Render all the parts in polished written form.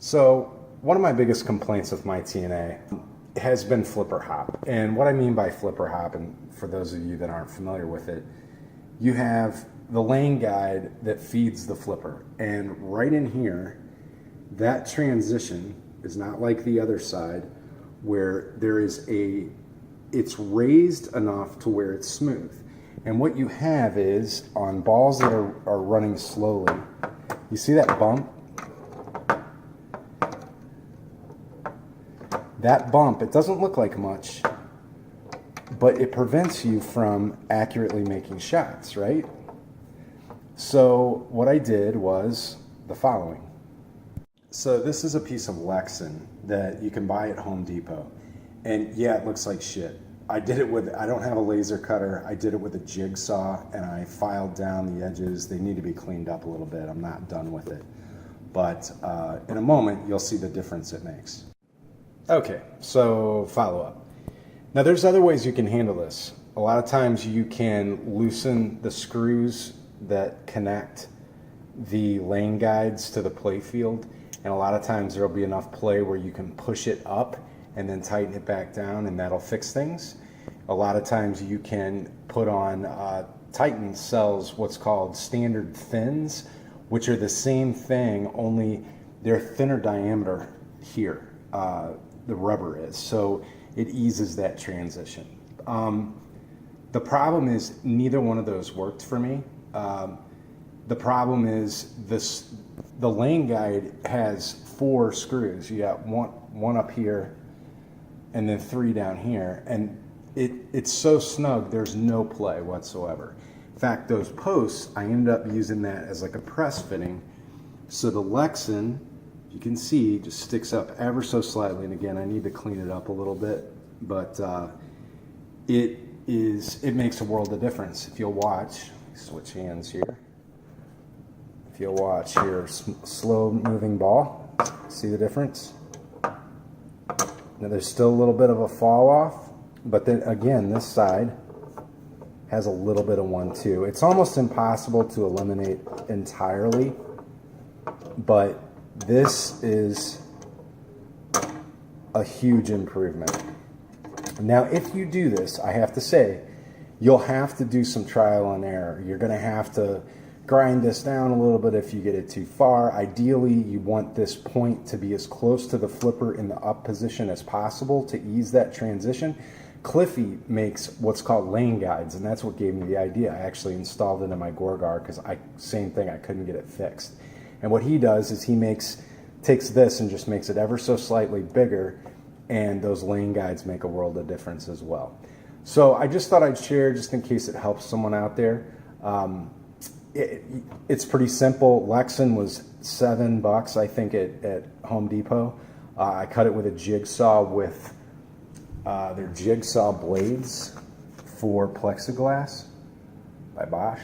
So one of my biggest complaints with my TNA has been flipper hop. And what I mean by flipper hop, and for those of you that aren't familiar with it, you have the lane guide that feeds the flipper. And right in here, that transition is not like the other side where it's raised enough to where it's smooth. And what you have is on balls that are running slowly, you see that bump? That bump, it doesn't look like much, but it prevents you from accurately making shots, right? So what I did was the following. So this is a piece of Lexan that you can buy at Home Depot. And yeah, it looks like shit. I don't have a laser cutter. I did it with a jigsaw and I filed down the edges. They need to be cleaned up a little bit. I'm not done with it. But in a moment, you'll see the difference it makes. Okay, so follow up. Now there's other ways you can handle this. A lot of times you can loosen the screws that connect the lane guides to the play field. And a lot of times there'll be enough play where you can push it up and then tighten it back down, and that'll fix things. A lot of times you can put on Titan sells what's called standard thins, which are the same thing, only they're thinner diameter here. The rubber is, so it eases that transition. The problem is neither one of those worked for me. The problem is the lane guide has 4 screws. You got one up here and then 3 down here, and it's so snug there's no play whatsoever. In fact, those posts, I ended up using that as like a press fitting. So the Lexan, you can see, just sticks up ever so slightly, and again I need to clean it up a little bit, but it makes a world of difference. If you'll watch, switch hands here. If you'll watch here, slow moving ball, see the difference? Now there's still a little bit of a fall off, but then again this side has a little bit of one too. It's almost impossible to eliminate entirely, but this is a huge improvement. Now if you do this, I have to say, you'll have to do some trial and error. You're going to have to grind this down a little bit if you get it too far. Ideally, you want this point to be as close to the flipper in the up position as possible to ease that transition. Cliffy makes what's called lane guides, and that's what gave me the idea. I actually installed it in my Gorgar because same thing, I couldn't get it fixed. And what he does is he takes this and just makes it ever so slightly bigger, and those lane guides make a world of difference as well. So I just thought I'd share just in case it helps someone out there. It's pretty simple. Lexan was $7, I think, at Home Depot. I cut it with a jigsaw with their jigsaw blades for plexiglass by Bosch.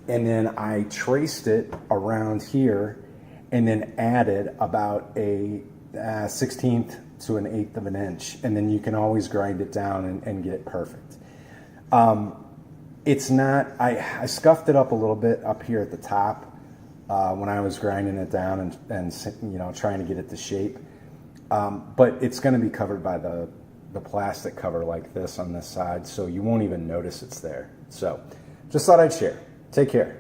And then I traced it around here and then added about a 1/16 to an 1/8 of an inch. And then you can always grind it down and get it perfect. It's not, I scuffed it up a little bit up here at the top when I was grinding it down and you know, trying to get it to shape. But it's going to be covered by the plastic cover like this on this side, so you won't even notice it's there. So just thought I'd share. Take care.